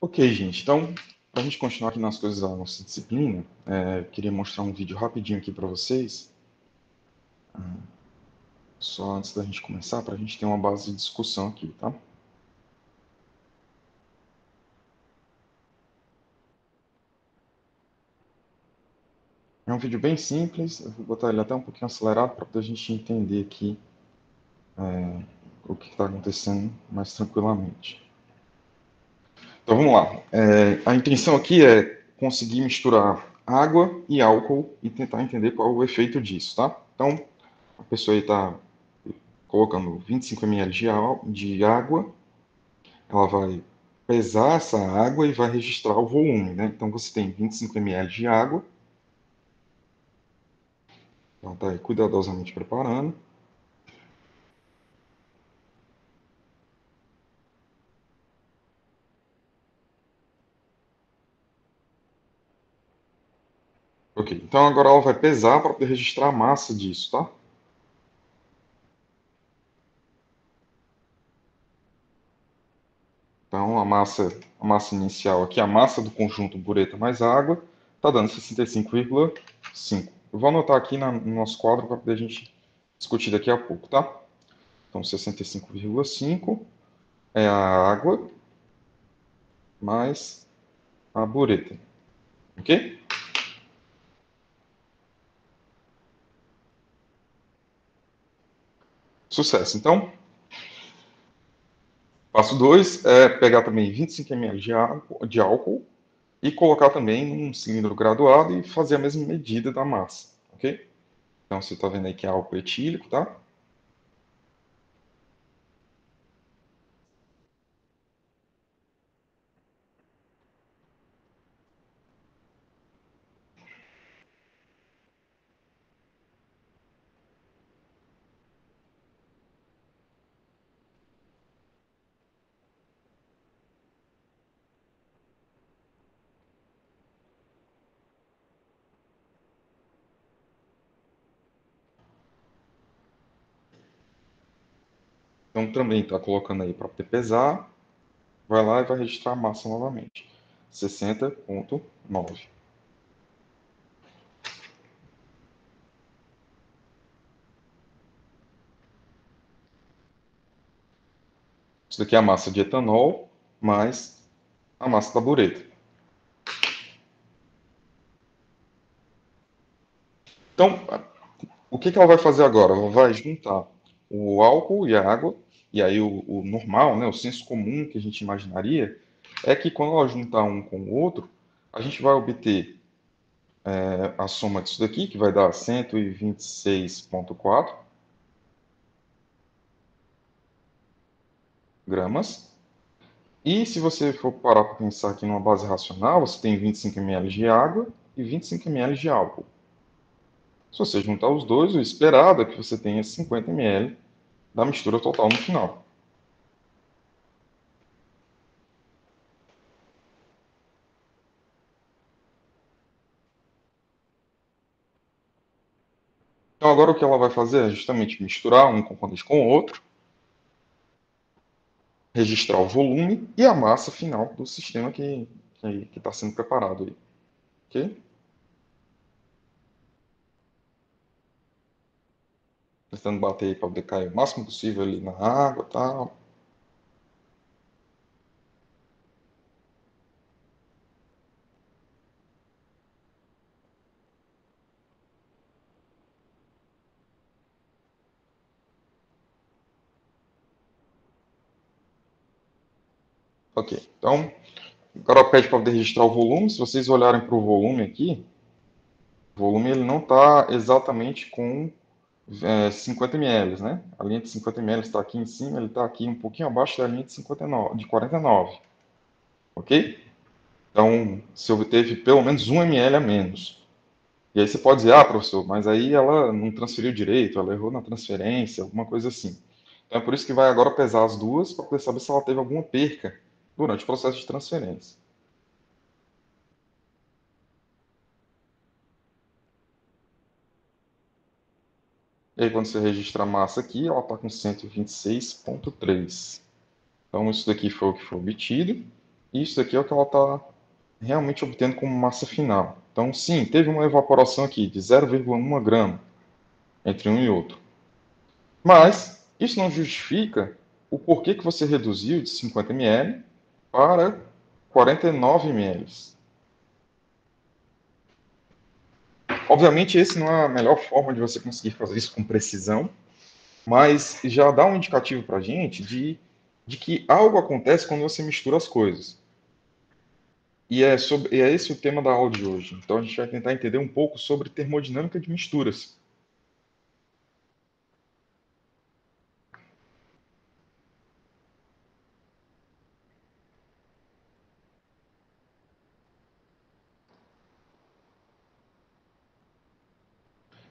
Ok, gente. Então, para a gente continuar aqui nas coisas da nossa disciplina, eu queria mostrar um vídeo rapidinho aqui para vocês, só antes da gente começar, para a gente ter uma base de discussão aqui, tá? É um vídeo bem simples, eu vou botar ele até um pouquinho acelerado para a gente entender aqui o que está acontecendo mais tranquilamente. Então vamos lá. A intenção aqui é conseguir misturar água e álcool e tentar entender qual é o efeito disso, tá? Então, a pessoa aí está colocando 25 ml de água, ela vai pesar essa água e vai registrar o volume, né? Então você tem 25 ml de água, ela está cuidadosamente preparando. Ok, então agora ela vai pesar para poder registrar a massa disso, tá? Então a massa inicial aqui, a massa do conjunto bureta mais água, está dando 65,5. Eu vou anotar aqui no nosso quadro para poder a gente discutir daqui a pouco, tá? Então 65,5 é a água mais a bureta, ok? Sucesso. Então, passo 2 é pegar também 25 ml de álcool e colocar também num cilindro graduado e fazer a mesma medida da massa, ok? Então você está vendo aí que é álcool etílico, tá? Então também está colocando aí para poder pesar, vai lá e vai registrar a massa novamente. 60,9. Isso daqui é a massa de etanol mais a massa da bureta. Então, o que ela vai fazer agora? Ela vai juntar o álcool e a água, e aí o normal, né, o senso comum que a gente imaginaria, é que quando ela juntar um com o outro, a gente vai obter a soma disso daqui, que vai dar 126,4 gramas. E se você for parar para pensar aqui numa base racional, você tem 25 ml de água e 25 ml de álcool. Se você juntar os dois, o esperado é que você tenha 50 ml da mistura total no final. Então agora o que ela vai fazer é justamente misturar um componente com o outro, registrar o volume e a massa final do sistema que está sendo preparado aí. Ok? Tentando bater aí para poder cair o máximo possível ali na água e tal. Ok, então agora pede para poder registrar o volume. Se vocês olharem para o volume aqui, o volume ele não está exatamente com 50 ml, né? A linha de 50 ml está aqui em cima, ele está aqui um pouquinho abaixo da linha de 59, de 49, ok? Então, se obteve pelo menos 1 ml a menos. E aí você pode dizer, ah, professor, mas aí ela não transferiu direito, ela errou na transferência, alguma coisa assim. Então é por isso que vai agora pesar as duas para poder saber se ela teve alguma perca durante o processo de transferência. E aí quando você registra a massa aqui, ela está com 126,3. Então isso daqui foi o que foi obtido. isso aqui é o que ela está realmente obtendo como massa final. Então, sim, teve uma evaporação aqui de 0,1 grama entre um e outro. Mas isso não justifica o porquê que você reduziu de 50 ml para 49 ml. Obviamente, esse não é a melhor forma de você conseguir fazer isso com precisão, mas já dá um indicativo para a gente de que algo acontece quando você mistura as coisas. E é esse o tema da aula de hoje. Então, a gente vai tentar entender um pouco sobre termodinâmica de misturas.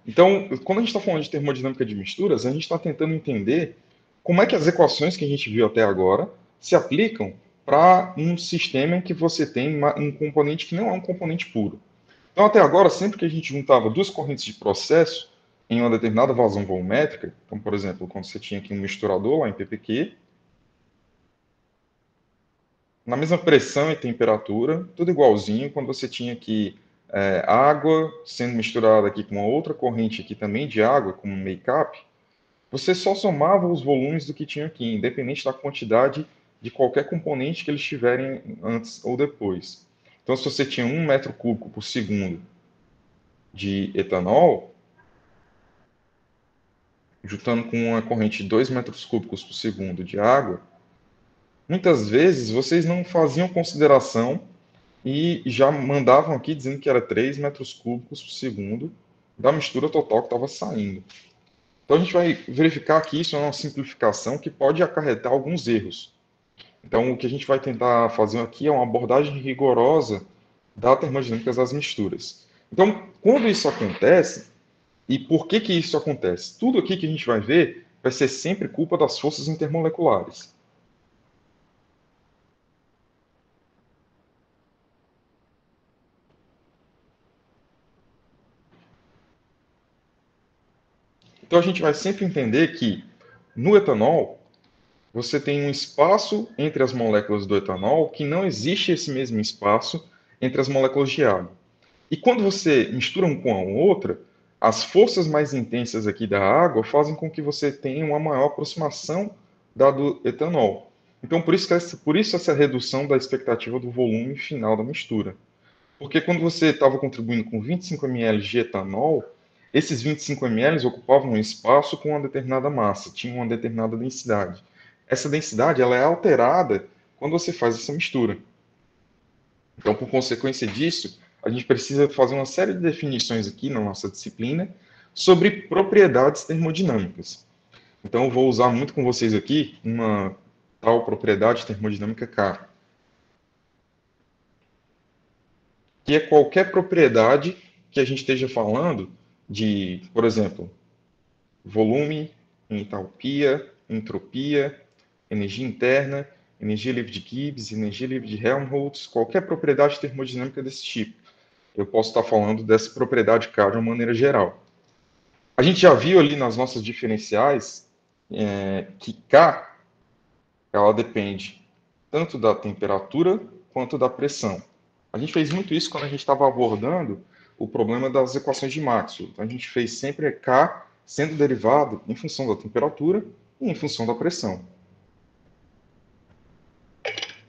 Então, quando a gente está falando de termodinâmica de misturas, a gente está tentando entender como é que as equações que a gente viu até agora se aplicam para um sistema em que você tem um componente que não é um componente puro. Então, até agora, sempre que a gente juntava duas correntes de processo em uma determinada vazão volumétrica, então, por exemplo, quando você tinha aqui um misturador lá em PPQ, na mesma pressão e temperatura, tudo igualzinho, quando você tinha aqui água sendo misturada aqui com uma outra corrente aqui também de água, como make-up, você só somava os volumes do que tinha aqui, independente da quantidade de qualquer componente que eles tiverem antes ou depois. Então, se você tinha 1 metro cúbico por segundo de etanol, juntando com uma corrente de 2 metros cúbicos por segundo de água, muitas vezes vocês não faziam consideração e já mandavam aqui dizendo que era 3 metros cúbicos por segundo da mistura total que estava saindo. Então a gente vai verificar que isso é uma simplificação que pode acarretar alguns erros. Então o que a gente vai tentar fazer aqui é uma abordagem rigorosa da termodinâmica das misturas. Então, quando isso acontece, e por que que isso acontece? Tudo aqui que a gente vai ver vai ser sempre culpa das forças intermoleculares. Então a gente vai sempre entender que no etanol você tem um espaço entre as moléculas do etanol que não existe esse mesmo espaço entre as moléculas de água. E quando você mistura um com a outra, as forças mais intensas aqui da água fazem com que você tenha uma maior aproximação da do etanol. Então, por isso essa redução da expectativa do volume final da mistura. Porque quando você estava contribuindo com 25 ml de etanol, esses 25 ml ocupavam um espaço com uma determinada massa, tinham uma determinada densidade. Essa densidade ela é alterada quando você faz essa mistura. Então, por consequência disso, a gente precisa fazer uma série de definições aqui na nossa disciplina sobre propriedades termodinâmicas. Então, eu vou usar muito com vocês aqui uma tal propriedade termodinâmica K, que é qualquer propriedade que a gente esteja falando de, por exemplo, volume, entalpia, entropia, energia interna, energia livre de Gibbs, energia livre de Helmholtz, qualquer propriedade termodinâmica desse tipo. Eu posso estar falando dessa propriedade K de uma maneira geral. A gente já viu ali nas nossas diferenciais que K ela depende tanto da temperatura quanto da pressão. A gente fez muito isso quando a gente estava abordando o problema das equações de Maxwell. Então, a gente fez sempre K sendo derivado em função da temperatura e em função da pressão.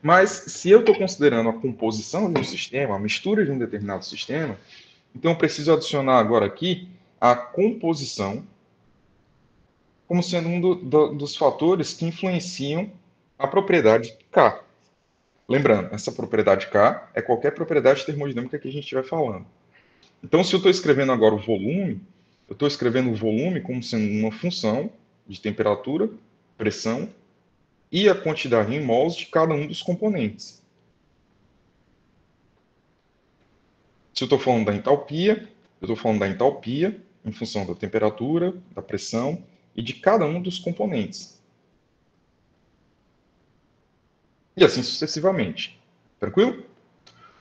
Mas, se eu estou considerando a composição de um sistema, a mistura de um determinado sistema, então eu preciso adicionar agora aqui a composição como sendo um dos fatores que influenciam a propriedade K. Lembrando, essa propriedade K é qualquer propriedade termodinâmica que a gente estiver falando. Então, se eu estou escrevendo agora o volume, eu estou escrevendo o volume como sendo uma função de temperatura, pressão e a quantidade em mols de cada um dos componentes. Se eu estou falando da entalpia, eu estou falando da entalpia em função da temperatura, da pressão e de cada um dos componentes. E assim sucessivamente. Tranquilo?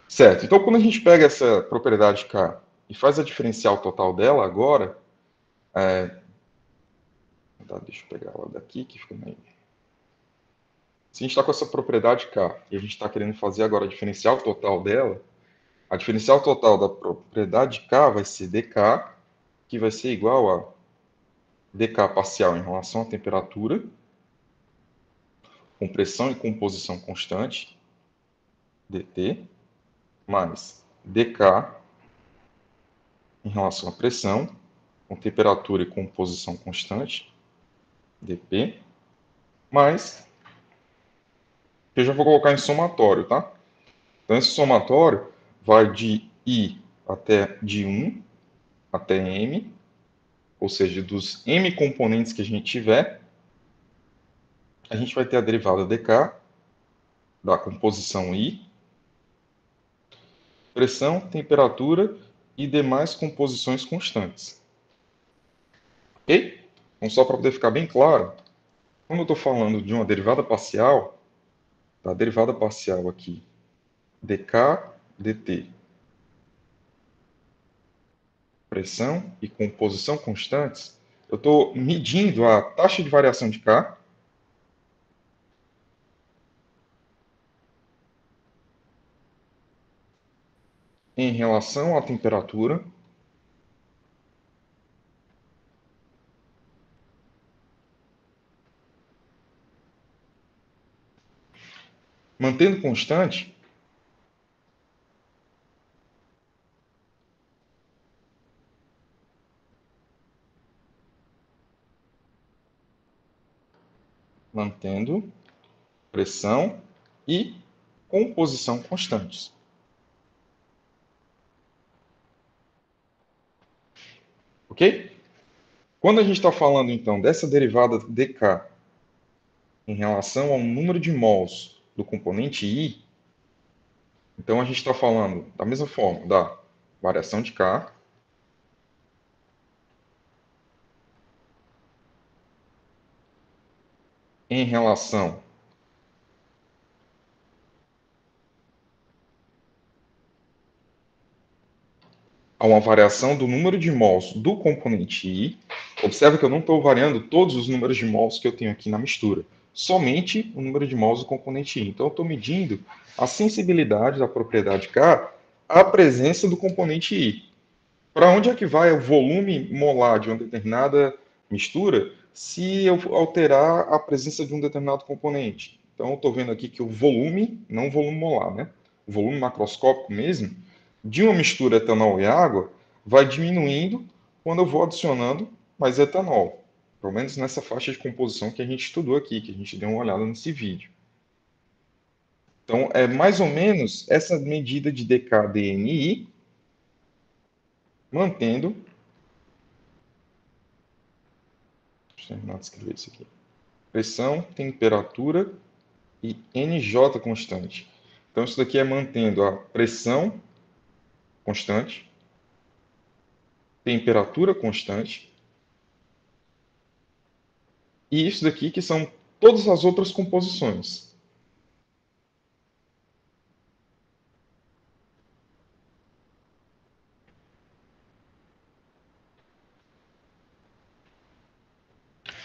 Certo. Então, quando a gente pega essa propriedade K e faz a diferencial total dela agora, deixa eu pegar ela daqui, que fica meio... Se a gente está com essa propriedade K e a gente está querendo fazer agora a diferencial total dela, a diferencial total da propriedade K vai ser dk, que vai ser igual a dk parcial em relação à temperatura, com pressão e composição constante, dt, mais dk em relação à pressão, com temperatura e composição constante, dp, mais, que eu já vou colocar em somatório, tá? Então, esse somatório vai de I até de 1 até M, ou seja, dos M componentes que a gente tiver, a gente vai ter a derivada dk da composição I, pressão, temperatura e demais composições constantes. Ok? Então, só para poder ficar bem claro, quando eu estou falando de uma derivada parcial, da derivada parcial aqui, dk dt, pressão e composição constantes, eu estou medindo a taxa de variação de K em relação à temperatura mantendo constante mantendo pressão e composição constantes. Ok? Quando a gente está falando, então, dessa derivada dk em relação ao número de mols do componente I, então a gente está falando da mesma forma da variação de K em relação a uma variação do número de mols do componente I. Observe que eu não estou variando todos os números de mols que eu tenho aqui na mistura, somente o número de mols do componente I. Então, eu estou medindo a sensibilidade da propriedade K à presença do componente I. Para onde é que vai o volume molar de uma determinada mistura se eu alterar a presença de um determinado componente? Então, eu estou vendo aqui que o volume, não o volume molar, né? O volume macroscópico mesmo, de uma mistura etanol e água, vai diminuindo quando eu vou adicionando mais etanol. Pelo menos nessa faixa de composição que a gente estudou aqui, que a gente deu uma olhada nesse vídeo. Então, é mais ou menos essa medida de dkDNI, mantendo. Deixa eu terminar de escrever isso aqui. Pressão, temperatura e NJ constante. Então, isso daqui é mantendo a pressão constante, temperatura constante, e isso daqui que são todas as outras composições.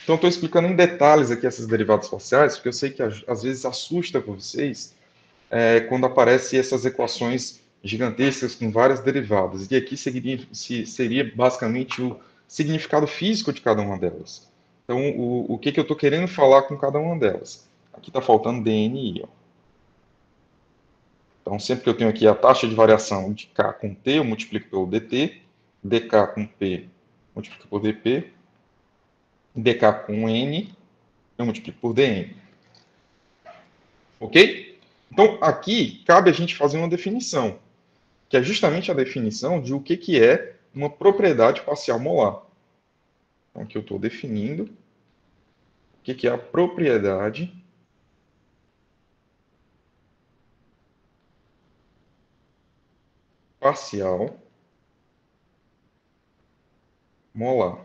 Então, estou explicando em detalhes aqui essas derivadas parciais, porque eu sei que às vezes assusta vocês quando aparecem essas equações gigantescas com várias derivadas. E aqui seria basicamente o significado físico de cada uma delas. Então, o que eu estou querendo falar com cada uma delas? Aqui está faltando DNI. Ó. Então, sempre que eu tenho aqui a taxa de variação de K com T, eu multiplico pelo dt, dk com P, multiplico por dp, dk com N, eu multiplico por dN. Ok? Então, aqui cabe a gente fazer uma definição, que é justamente a definição de o que é uma propriedade parcial molar. Então, aqui eu estou definindo o que é a propriedade parcial molar.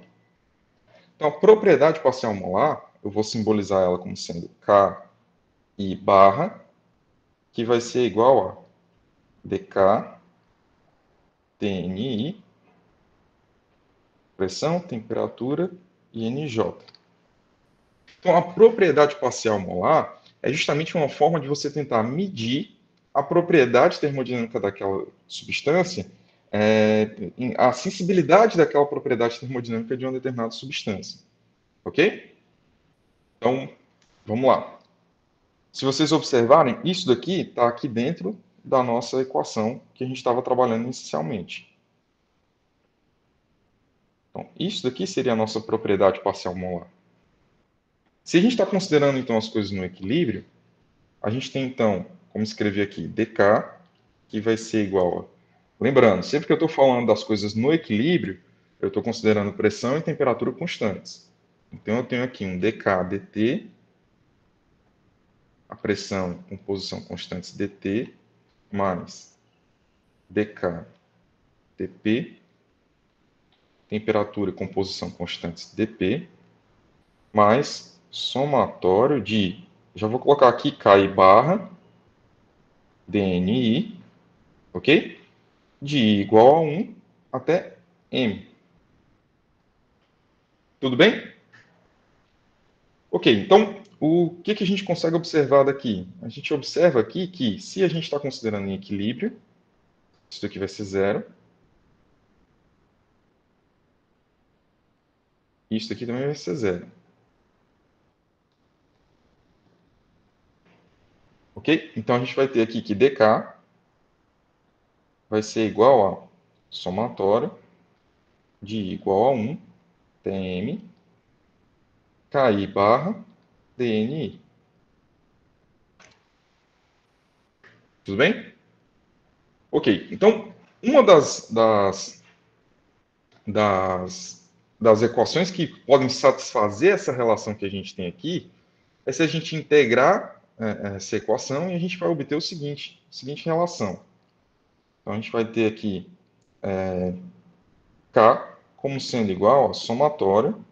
Então, a propriedade parcial molar, eu vou simbolizar ela como sendo K I barra, que vai ser igual a dk TNI, pressão, temperatura e NJ. Então, a propriedade parcial molar é justamente uma forma de você tentar medir a propriedade termodinâmica daquela substância, a sensibilidade daquela propriedade termodinâmica de uma determinada substância. Ok? Então, vamos lá. Se vocês observarem, isso daqui está aqui dentro da nossa equação que a gente estava trabalhando inicialmente. Então, isso daqui seria a nossa propriedade parcial molar. Se a gente está considerando, então, as coisas no equilíbrio, a gente tem, então, como escrever aqui, dk, que vai ser igual a... Lembrando, sempre que eu estou falando das coisas no equilíbrio, eu estou considerando pressão e temperatura constantes. Então, eu tenho aqui um dk dt, a pressão com posição constante dt, mais dk dp, temperatura e composição constantes dp, mais somatório de, já vou colocar aqui K barra dni, ok? De I igual a 1 até m. Tudo bem? Ok, então o que a gente consegue observar daqui? A gente observa aqui que se a gente está considerando em equilíbrio, isso aqui vai ser zero. Isso aqui também vai ser zero. Ok? Então a gente vai ter aqui que dk vai ser igual a somatório de I igual a 1 tm KI barra DNI. Tudo bem? Ok, então uma das equações que podem satisfazer essa relação que a gente tem aqui é se a gente integrar essa equação e a gente vai obter a seguinte relação. Então a gente vai ter aqui K como sendo igual a somatório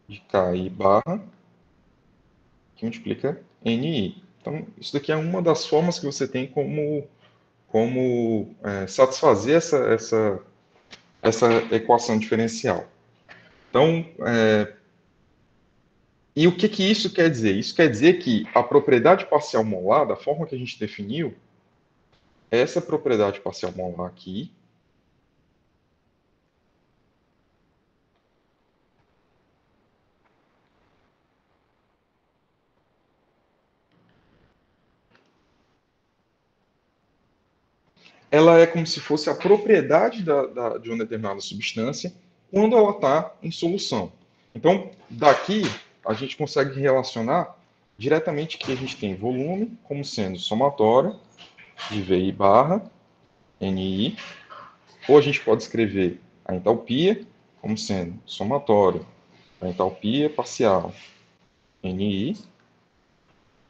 de KI barra que multiplica NI. Então isso daqui é uma das formas que você tem como satisfazer essa equação diferencial. Então, e o que isso quer dizer? Isso quer dizer que a propriedade parcial molar, da forma que a gente definiu, essa propriedade parcial molar aqui, ela é como se fosse a propriedade de uma determinada substância quando ela está em solução. Então, daqui, a gente consegue relacionar diretamente que a gente tem volume como sendo somatório de VI barra NI, ou a gente pode escrever a entalpia como sendo somatório da entalpia parcial NI,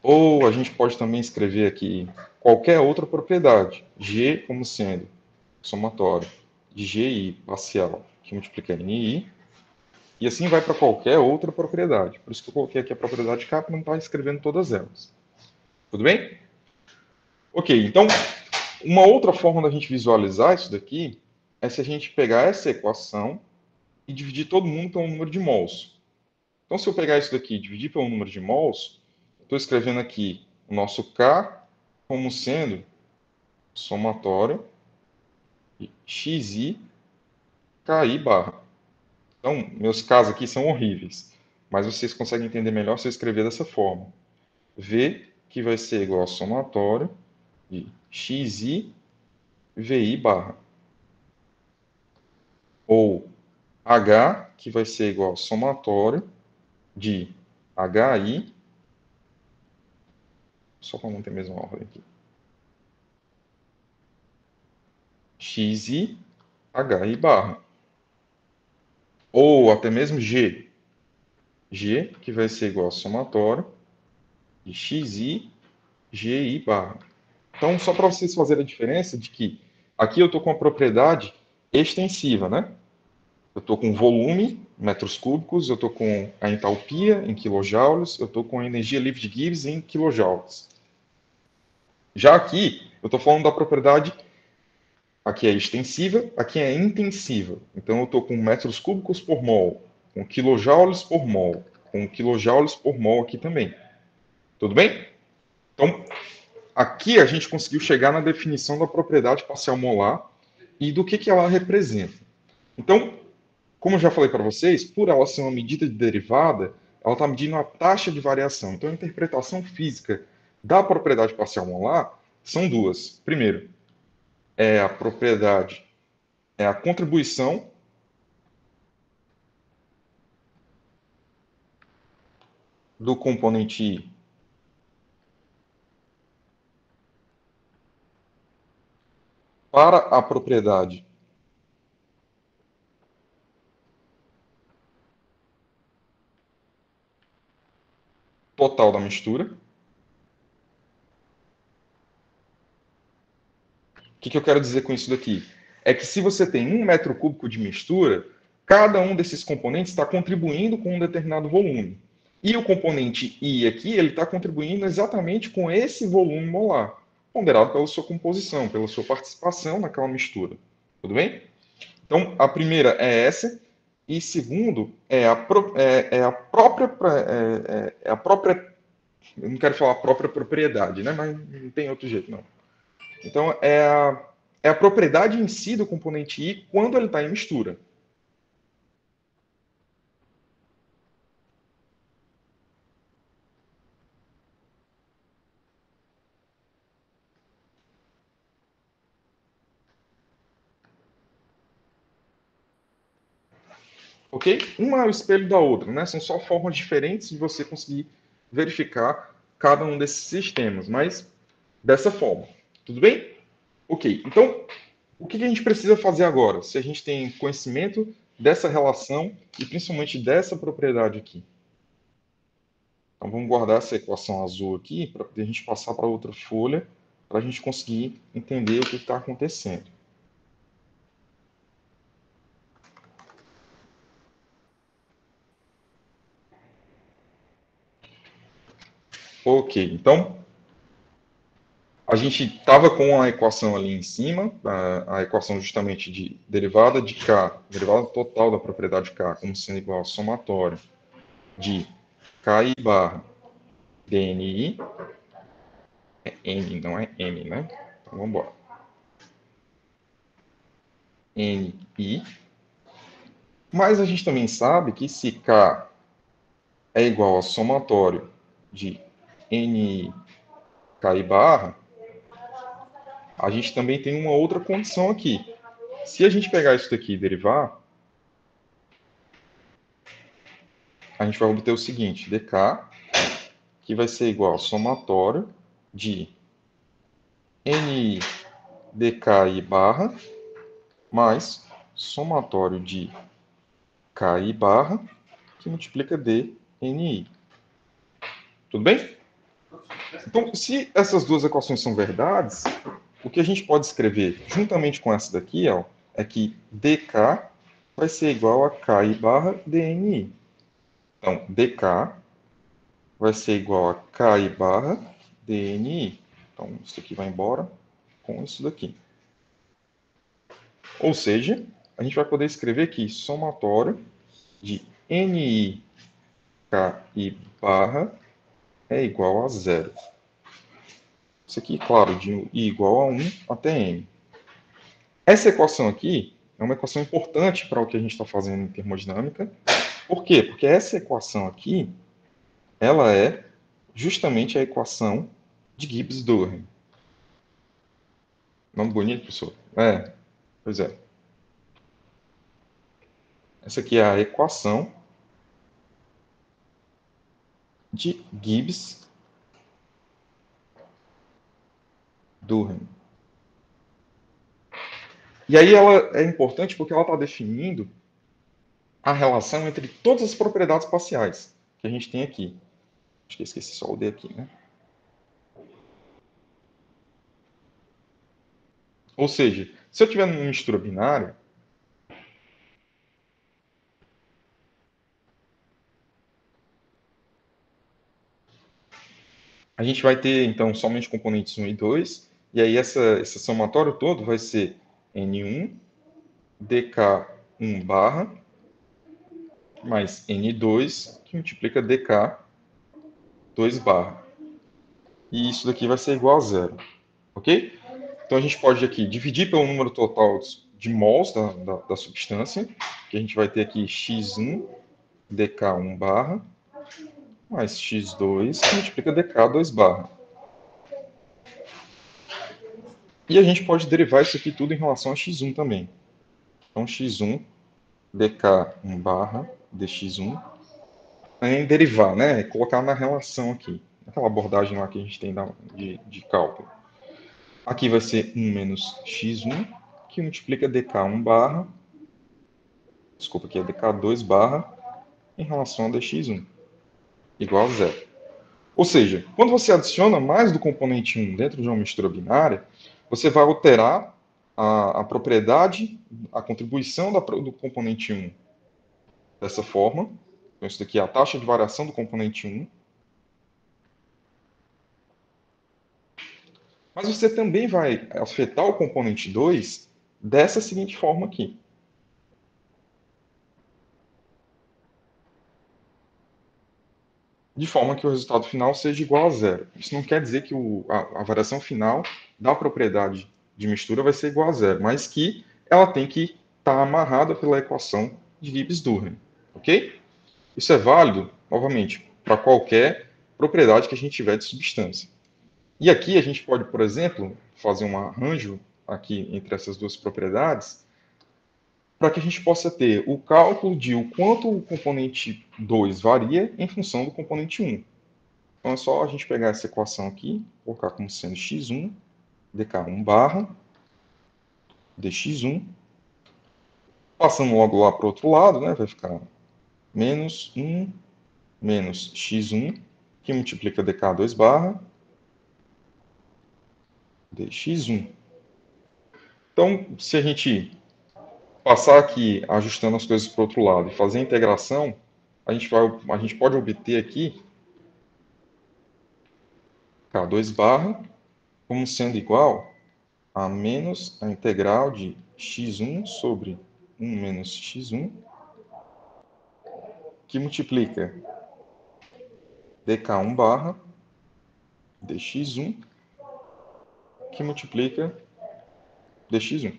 ou a gente pode também escrever aqui qualquer outra propriedade, G como sendo somatório de GI parcial que multiplica NI, e assim vai para qualquer outra propriedade. Por isso que eu coloquei aqui a propriedade K para não estar escrevendo todas elas. Tudo bem? Ok, então, uma outra forma da gente visualizar isso daqui é se a gente pegar essa equação e dividir todo mundo pelo número de mols. Então, se eu pegar isso daqui e dividir pelo número de mols, eu estou escrevendo aqui o nosso K como sendo somatório de xi KI barra. Então, meus Ks aqui são horríveis, mas vocês conseguem entender melhor se eu escrever dessa forma. V, que vai ser igual a somatório de xi VI barra. Ou H, que vai ser igual a somatório de HI, só para manter a mesma ordem aqui, xi HI barra. Ou até mesmo G. G, que vai ser igual a somatório de xi GI barra. Então, só para vocês fazerem a diferença de que aqui eu estou com a propriedade extensiva, né? Eu estou com volume, metros cúbicos, eu estou com a entalpia em quilojoules, eu estou com a energia livre de Gibbs em quilojoules. Já aqui, eu estou falando da propriedade, aqui é extensiva, aqui é intensiva. Então, eu estou com metros cúbicos por mol, com quilojoules por mol, com quilojoules por mol aqui também. Tudo bem? aqui a gente conseguiu chegar na definição da propriedade parcial molar e do que ela representa. Então, como eu já falei para vocês, por ela ser uma medida de derivada, ela está medindo a taxa de variação. Então, a interpretação física da propriedade parcial molar são duas. Primeiro, é a propriedade, é a contribuição do componente I para a propriedade total da mistura. O que eu quero dizer com isso daqui? É que se você tem 1 metro cúbico de mistura, cada um desses componentes está contribuindo com um determinado volume. E o componente I aqui, ele está contribuindo exatamente com esse volume molar, ponderado pela sua composição, pela sua participação naquela mistura. Tudo bem? Então, a primeira é essa, e segundo é a própria, eu não quero falar própria propriedade, né? Mas não tem outro jeito, não. Então, é a propriedade em si do componente I quando ele está em mistura. Ok? Uma é o espelho da outra, né? São só formas diferentes de você conseguir verificar cada um desses sistemas, mas dessa forma. Tudo bem? Ok. Então, o que a gente precisa fazer agora? Se a gente tem conhecimento dessa relação e principalmente dessa propriedade aqui. Então, vamos guardar essa equação azul aqui para a gente passar para outra folha, para a gente conseguir entender o que está acontecendo. Ok, então a gente estava com a equação ali em cima, a equação justamente de derivada de K, derivada total da propriedade K, como sendo igual ao somatório de KI barra DNI, é N, não é M, né? Então vamos embora. NI, mas a gente também sabe que se K é igual ao somatório de NI KI barra, a gente também tem uma outra condição aqui. Se a gente pegar isso daqui e derivar, a gente vai obter o seguinte, dk, que vai ser igual ao somatório de ni dki barra mais somatório de ki barra, que multiplica dni. Tudo bem? Então, se essas duas equações são verdades, o que a gente pode escrever juntamente com essa daqui, ó, é que dk vai ser igual a ki barra dni. Então, dk vai ser igual a Ki barra DNI. Então, isso aqui vai embora com isso daqui. Ou seja, a gente vai poder escrever aqui somatório de NI KI barra é igual a zero. Isso aqui, claro, de I igual a 1 até N. Essa equação aqui é uma equação importante para o que a gente está fazendo em termodinâmica. Por quê? Porque essa equação aqui, ela é justamente a equação de Gibbs-Durham. Nome bonito, professor? É, pois é. Essa aqui é a equação de Gibbs-Durham. E aí ela é importante porque ela está definindo a relação entre todas as propriedades parciais que a gente tem aqui. Acho que eu esqueci só o D aqui, né? Ou seja, se eu tiver numa mistura binária, a gente vai ter, então, somente componentes 1 e 2, e aí esse somatório todo vai ser N1, DK1 barra, mais N2, que multiplica DK2 barra. e isso daqui vai ser igual a zero, ok? Então a gente pode aqui dividir pelo número total de mols da substância, que a gente vai ter aqui x1 dk1 barra, mais x2 que multiplica dk2 barra. E a gente pode derivar isso aqui tudo em relação a x1 também. Então x1 dk1 barra dx1, em derivar, né? Colocar na relação aqui, aquela abordagem lá que a gente tem de cálculo. Aqui vai ser 1 menos x1, que multiplica dk1 barra, desculpa, aqui é dk2 barra, em relação a dx1, igual a zero. Ou seja, quando você adiciona mais do componente 1 dentro de uma mistura binária, você vai alterar a propriedade, a contribuição do componente 1 dessa forma. Então, isso daqui é a taxa de variação do componente 1. Mas você também vai afetar o componente 2 dessa seguinte forma aqui. De forma que o resultado final seja igual a zero. Isso não quer dizer que a variação final da propriedade de mistura vai ser igual a zero, mas que ela tem que estar amarrada pela equação de Gibbs-Durham, ok? Isso é válido, novamente, para qualquer propriedade que a gente tiver de substância. E aqui a gente pode, por exemplo, fazer um arranjo aqui entre essas duas propriedades para que a gente possa ter o cálculo de o quanto o componente 2 varia em função do componente 1. Então é só a gente pegar essa equação aqui, colocar como sendo x1, dk1 barra, dx1, passando logo lá para o outro lado, né, vai ficar menos 1 menos x1, que multiplica dk2 barra, dx1. Então, se a gente passar aqui ajustando as coisas para o outro lado e fazer a integração, a gente pode obter aqui K2 barra como sendo igual a menos a integral de x1 sobre 1 menos x1, que multiplica dk1 barra dx1, que multiplica dx1.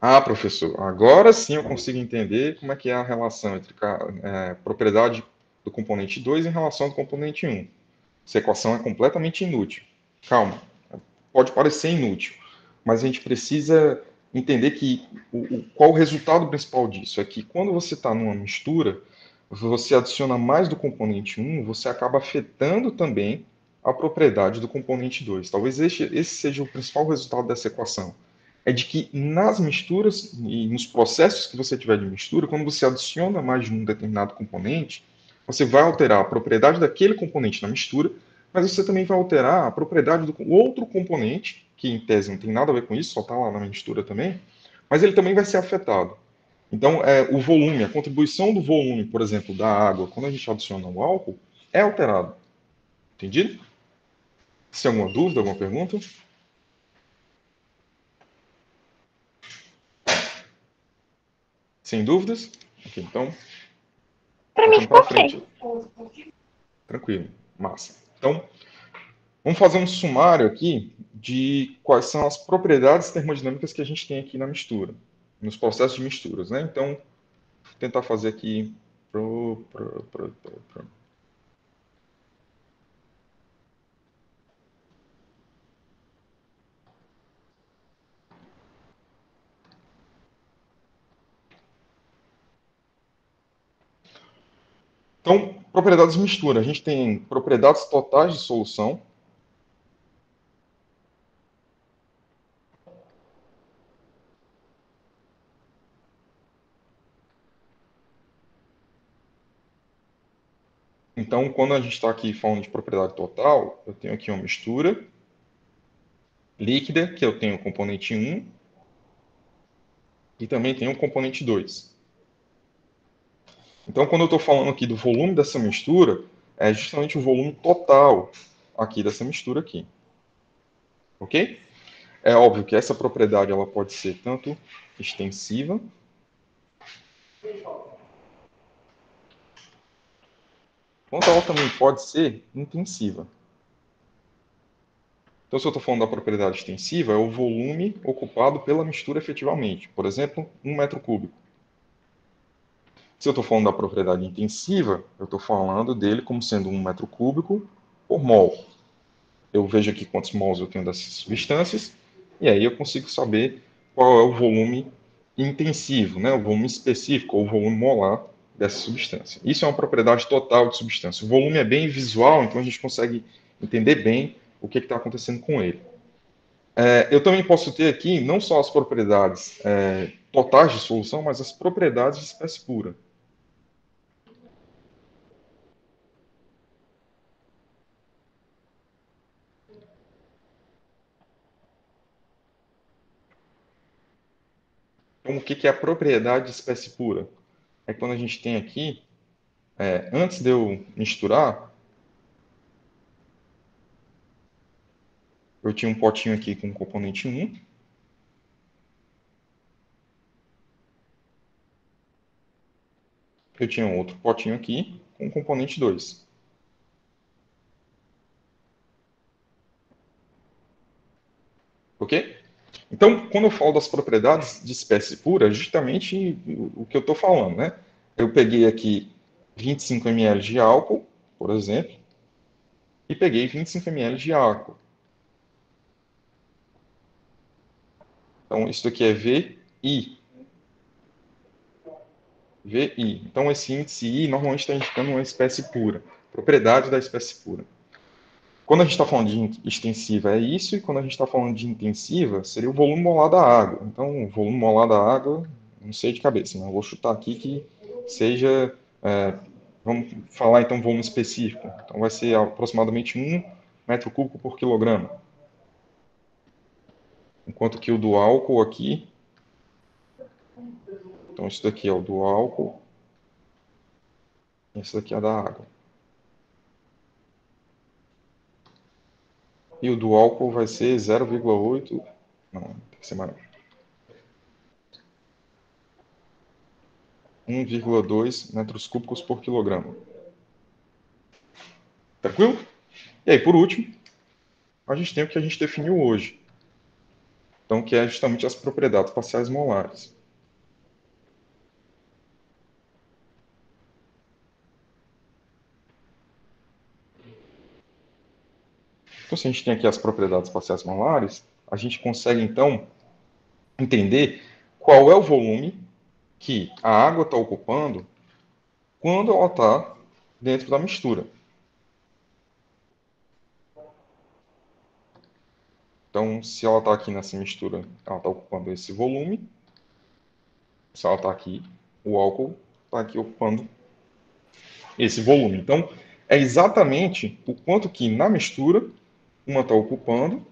Ah, professor, agora sim eu consigo entender como é que é a relação entre a propriedade do componente 2 em relação ao componente 1. Essa equação é completamente inútil. Calma, pode parecer inútil, mas a gente precisa entender que qual o resultado principal disso? É que quando você está numa mistura, você adiciona mais do componente 1, você acaba afetando também a propriedade do componente 2. Talvez esse seja o principal resultado dessa equação. É de que nas misturas e nos processos que você tiver de mistura, quando você adiciona mais de um determinado componente, você vai alterar a propriedade daquele componente na mistura, mas você também vai alterar a propriedade do outro componente, que em tese não tem nada a ver com isso, só está lá na mistura também, mas ele também vai ser afetado. Então, o volume, a contribuição do volume, por exemplo, da água, quando a gente adiciona o álcool, é alterado. Entendido? Se tem alguma dúvida, alguma pergunta? Sem dúvidas? Ok, então, Para mim tocando ficou para ok. frente. Tranquilo, massa. Então, vamos fazer um sumário aqui de quais são as propriedades termodinâmicas que a gente tem aqui na mistura, nos processos de misturas, né? Então, vou tentar fazer aqui Então, propriedades de mistura. A gente tem propriedades totais de solução. Então, quando a gente está aqui falando de propriedade total, eu tenho aqui uma mistura líquida, que eu tenho o componente 1, e também tenho o componente 2. Então, quando eu estou falando aqui do volume dessa mistura, é justamente o volume total aqui dessa mistura aqui. Ok? É óbvio que essa propriedade ela pode ser tanto extensiva quanto ela também pode ser intensiva. Então, se eu estou falando da propriedade extensiva, é o volume ocupado pela mistura efetivamente. Por exemplo, 1 metro cúbico. Se eu estou falando da propriedade intensiva, eu estou falando dele como sendo 1 metro cúbico por mol. Eu vejo aqui quantos mols eu tenho dessas substâncias, e aí eu consigo saber qual é o volume intensivo, né? O volume específico, ou o volume molar dessa substância. Isso é uma propriedade total de substância. O volume é bem visual, então a gente consegue entender bem o que está acontecendo com ele. Eu também posso ter aqui não só as propriedades totais de solução, mas as propriedades de espécie pura. Então, o que é a propriedade de espécie pura? É quando a gente tem aqui, antes de eu misturar, eu tinha um potinho aqui com componente 1, eu tinha outro potinho aqui com componente 2. Ok? Então, quando eu falo das propriedades de espécie pura, é justamente o que eu estou falando, né? Eu peguei aqui 25 ml de álcool, por exemplo, e peguei 25 ml de água. Então, isso aqui é VI. VI. Então, esse índice I normalmente está indicando uma espécie pura, propriedade da espécie pura. Quando a gente está falando de extensiva é isso, e quando a gente está falando de intensiva, seria o volume molar da água. Então, o volume molar da água, não sei de cabeça, mas eu vou chutar aqui que seja. Vamos falar então volume específico. Então, vai ser aproximadamente 1 metro cúbico por quilograma. Enquanto que o do álcool aqui. Então, isso daqui é o do álcool, e esse daqui é da água. E o do álcool vai ser 0,8. Não, tem que ser maior. 1,2 metros cúbicos por quilograma. Tranquilo? E aí, por último, a gente tem o que a gente definiu hoje. Então, que é justamente as propriedades parciais molares. Então, se a gente tem aqui as propriedades parciais molares, a gente consegue, então, entender qual é o volume que a água está ocupando quando ela está dentro da mistura. Então, se ela está aqui nessa mistura, ela está ocupando esse volume. Se ela está aqui, o álcool está aqui ocupando esse volume. Então, é exatamente o quanto que na mistura uma está ocupando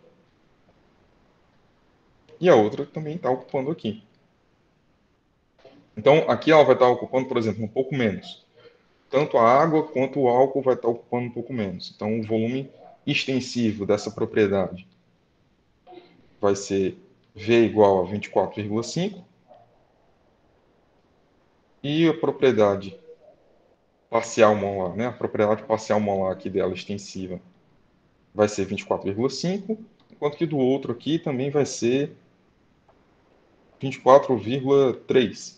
e a outra também está ocupando aqui. Então, aqui ela vai estar ocupando, por exemplo, um pouco menos. Tanto a água quanto o álcool vai estar ocupando um pouco menos. Então, o volume extensivo dessa propriedade vai ser V igual a 24,5 e a propriedade parcial molar, né? A propriedade parcial molar aqui dela extensiva vai ser 24,5, enquanto que do outro aqui também vai ser 24,3.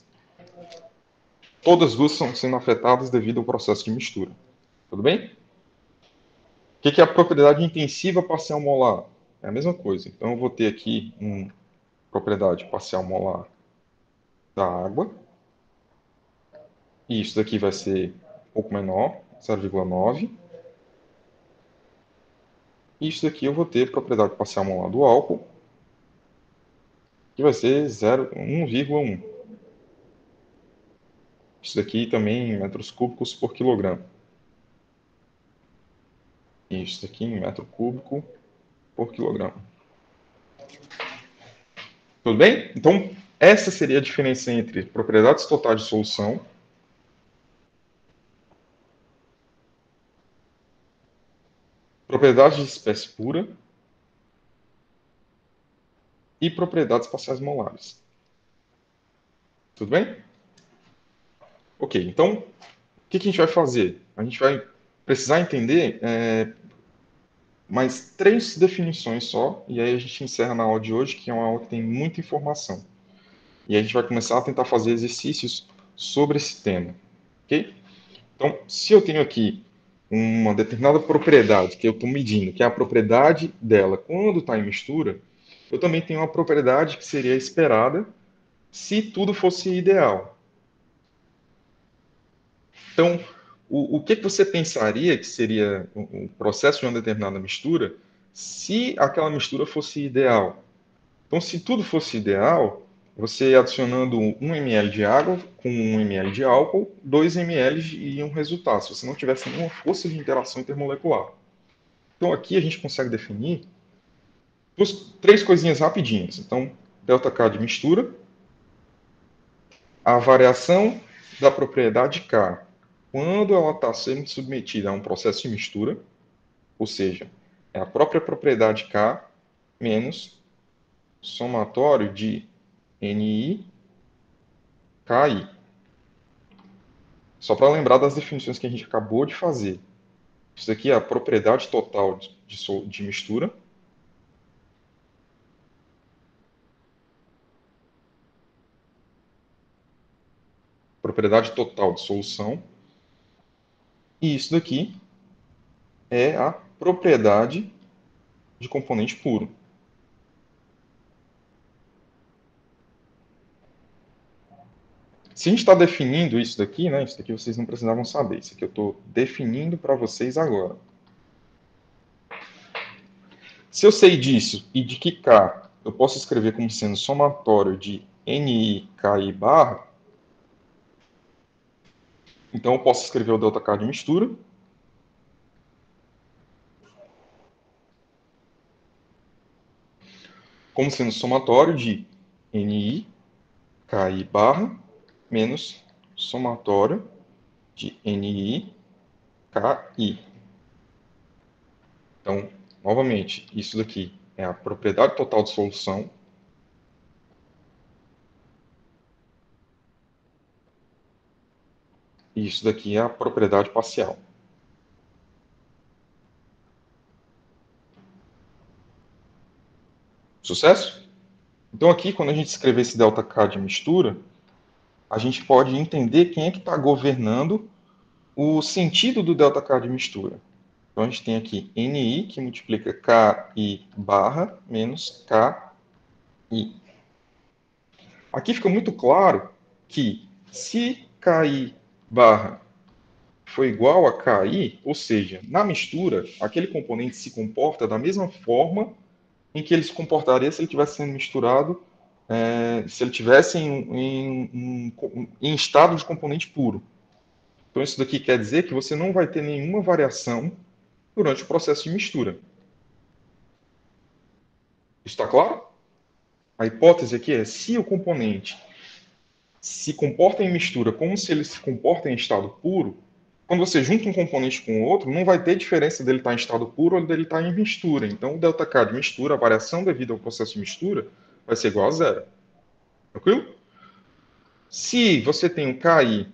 Todas as duas estão sendo afetadas devido ao processo de mistura. Tudo bem? O que é a propriedade intensiva parcial molar? É a mesma coisa. Então, eu vou ter aqui uma propriedade parcial molar da água. E isso daqui vai ser um pouco menor, 0,9. E isso daqui eu vou ter propriedade parcial molar do álcool, que vai ser 1,1. Isso daqui também em metros cúbicos por quilograma. E isso daqui em metro cúbico por quilograma. Tudo bem? Então, essa seria a diferença entre propriedades totais de solução, propriedades de espécie pura e propriedades parciais molares. Tudo bem? Ok, então, o que a gente vai fazer? A gente vai precisar entender mais 3 definições só, e aí a gente encerra na aula de hoje, que é uma aula que tem muita informação. E a gente vai começar a tentar fazer exercícios sobre esse tema, ok? Então, se eu tenho aqui uma determinada propriedade que eu estou medindo, que é a propriedade dela quando está em mistura, eu também tenho uma propriedade que seria esperada se tudo fosse ideal. Então, o que você pensaria que seria o processo de uma determinada mistura se aquela mistura fosse ideal? Então, se tudo fosse ideal, você adicionando 1 ml de água com 1 ml de álcool, 2 ml iam resultar, se você não tivesse nenhuma força de interação intermolecular. Então, aqui a gente consegue definir 3 coisinhas rapidinhas. Então, ΔK de mistura, a variação da propriedade K quando ela está sendo submetida a um processo de mistura, ou seja, é a própria propriedade K menos somatório de NI, KI. Só para lembrar das definições que a gente acabou de fazer. Isso aqui é a propriedade total de mistura. Propriedade total de solução. E isso daqui é a propriedade de componente puro. Se a gente está definindo isso daqui, né? Isso daqui vocês não precisavam saber. Isso aqui eu estou definindo para vocês agora. Se eu sei disso e de que K eu posso escrever como sendo somatório de NI, KI barra, então eu posso escrever o ΔK de mistura como sendo somatório de NI, KI barra menos somatório de NI, KI. Então, novamente, isso daqui é a propriedade total de solução. E isso daqui é a propriedade parcial. Sucesso? Então aqui, quando a gente escrever esse ΔK de mistura, a gente pode entender quem é que está governando o sentido do ΔK de mistura. Então a gente tem aqui NI, que multiplica KI barra menos KI. Aqui fica muito claro que se KI barra for igual a KI, ou seja, na mistura, aquele componente se comporta da mesma forma em que ele se comportaria se ele estivesse sendo misturado, se ele tivesse em estado de componente puro. Então, isso daqui quer dizer que você não vai ter nenhuma variação durante o processo de mistura. Está claro? A hipótese aqui é se o componente se comporta em mistura como se ele se comporta em estado puro, quando você junta um componente com o outro, não vai ter diferença dele estar em estado puro ou dele estar em mistura. Então, o ΔK de mistura, a variação devido ao processo de mistura, vai ser igual a zero. Tranquilo? Se você tem um KI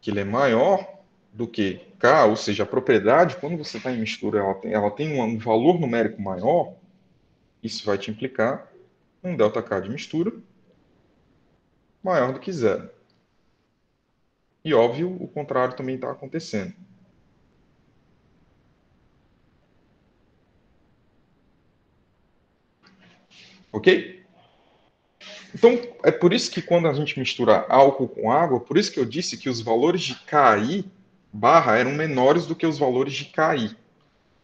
que ele é maior do que K, ou seja, a propriedade, quando você está em mistura, ela tem um valor numérico maior, isso vai te implicar um ΔK de mistura maior do que zero. E óbvio, o contrário também está acontecendo. Ok? Então, é por isso que quando a gente mistura álcool com água, por isso que eu disse que os valores de KI barra eram menores do que os valores de KI,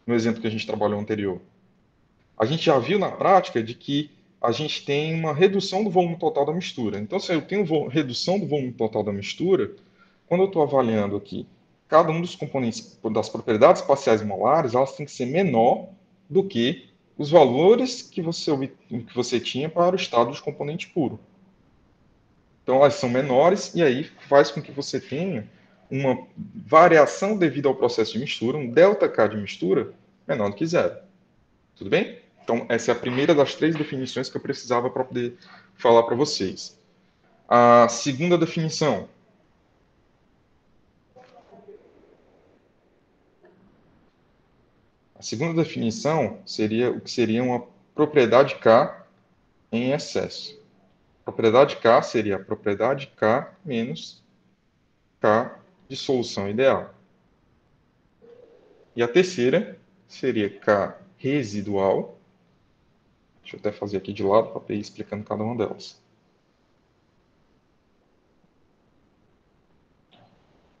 no exemplo que a gente trabalhou anterior. A gente já viu na prática de que a gente tem uma redução do volume total da mistura. Então, se eu tenho redução do volume total da mistura, quando eu estou avaliando aqui cada um dos componentes das propriedades parciais molares, elas têm que ser menor do que os valores que você tinha para o estado de componente puro. Então, elas são menores e aí faz com que você tenha uma variação devido ao processo de mistura, um ΔK de mistura menor do que zero. Tudo bem? Então, essa é a primeira das 3 definições que eu precisava para poder falar para vocês. A segunda definição. A segunda definição seria o que seria uma propriedade K em excesso. A propriedade K seria a propriedade K menos K de solução ideal. E a terceira seria K residual. Deixa eu até fazer aqui de lado para ir explicando cada uma delas.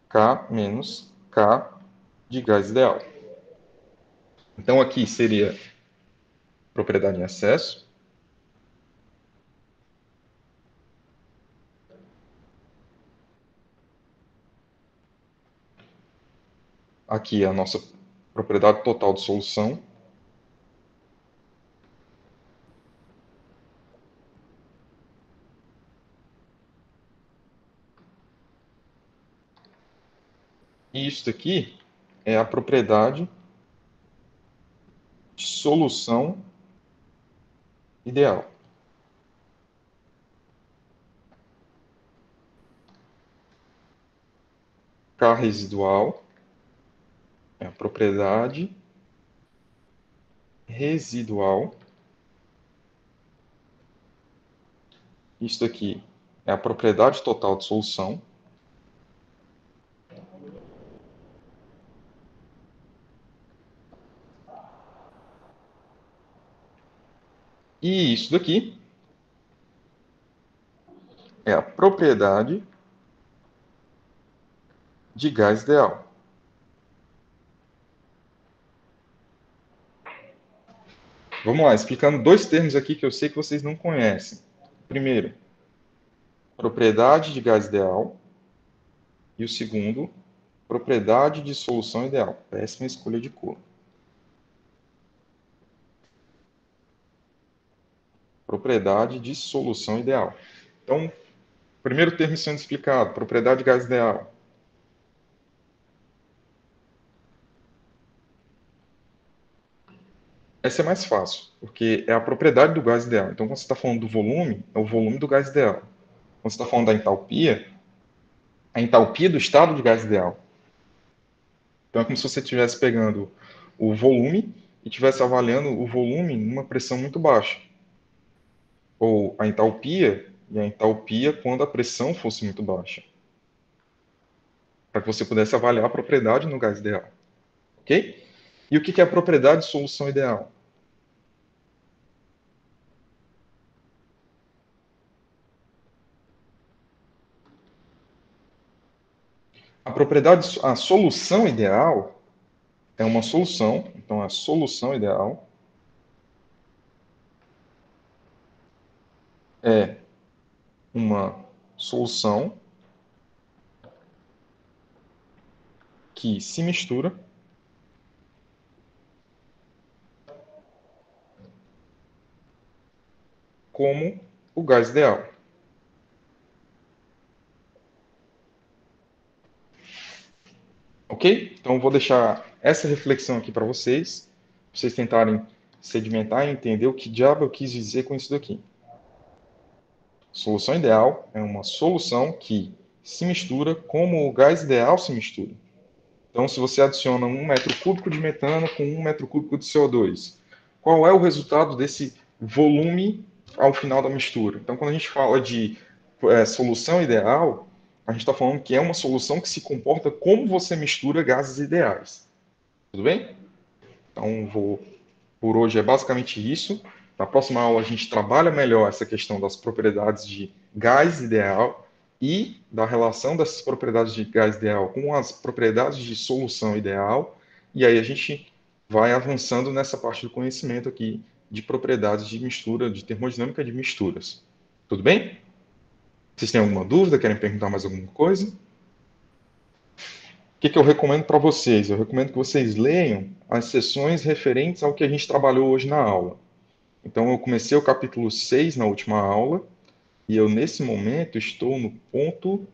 K menos K de gás ideal. Então aqui seria propriedade em excesso. Aqui é a nossa propriedade total de solução. E isso aqui é a propriedade de solução ideal. K residual é a propriedade residual. Isso aqui é a propriedade total de solução. E isso daqui é a propriedade de gás ideal. Vamos lá, explicando dois termos aqui que eu sei que vocês não conhecem. Primeiro, propriedade de gás ideal. E o segundo, propriedade de solução ideal. Péssima escolha de cor. Propriedade de solução ideal. Então, primeiro termo sendo explicado, propriedade de gás ideal. Essa é mais fácil, porque é a propriedade do gás ideal. Então, quando você está falando do volume, é o volume do gás ideal. Quando você está falando da entalpia, a entalpia do estado de gás ideal. Então, é como se você estivesse pegando o volume e estivesse avaliando o volume numa pressão muito baixa. Ou a entalpia, e a entalpia quando a pressão fosse muito baixa. Para que você pudesse avaliar a propriedade no gás ideal. Ok? E o que é a propriedade de solução ideal? A solução ideal é uma solução, então a solução ideal é uma solução que se mistura como o gás ideal. Ok? Então, eu vou deixar essa reflexão aqui para vocês tentarem sedimentar e entender o que diabo eu quis dizer com isso daqui. Solução ideal é uma solução que se mistura como o gás ideal se mistura. Então, se você adiciona 1 metro cúbico de metano com 1 metro cúbico de CO2, qual é o resultado desse volume ao final da mistura? Então, quando a gente fala de solução ideal, a gente está falando que é uma solução que se comporta como você mistura gases ideais. Tudo bem? Então, por hoje é basicamente isso. Na próxima aula a gente trabalha melhor essa questão das propriedades de gás ideal e da relação dessas propriedades de gás ideal com as propriedades de solução ideal. E aí a gente vai avançando nessa parte do conhecimento aqui de propriedades de mistura, de termodinâmica de misturas. Tudo bem? Vocês têm alguma dúvida? Querem perguntar mais alguma coisa? O que eu recomendo para vocês? Eu recomendo que vocês leiam as sessões referentes ao que a gente trabalhou hoje na aula. Então, eu comecei o capítulo 6 na última aula, e eu, nesse momento, estou no ponto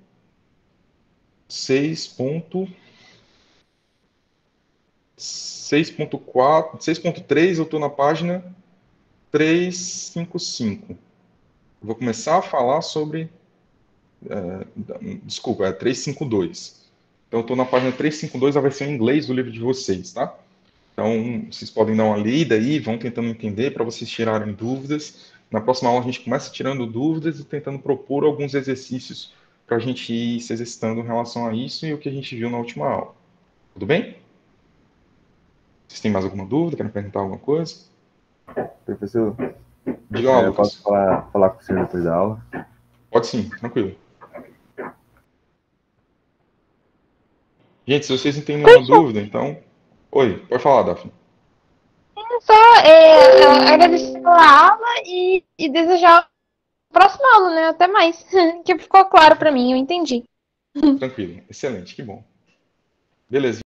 6.4, 6.3, eu estou na página 355. Vou começar a falar sobre... desculpa, é 352. Então, eu estou na página 352, a versão em inglês do livro de vocês, tá? Então, vocês podem dar uma lida aí, vão tentando entender para vocês tirarem dúvidas. Na próxima aula a gente começa tirando dúvidas e tentando propor alguns exercícios para a gente ir se exercitando em relação a isso e o que a gente viu na última aula. Tudo bem? Vocês têm mais alguma dúvida? Querem perguntar alguma coisa? Professor, Diga lá, eu posso Lucas. falar com o senhor depois da aula? Pode sim, tranquilo. Gente, se vocês não têm nenhuma dúvida, então. Oi, pode falar, Daphne. Só agradecer pela aula e desejar a próxima aula, né? Até mais. Que ficou claro para mim, eu entendi. Tranquilo, excelente, que bom. Beleza.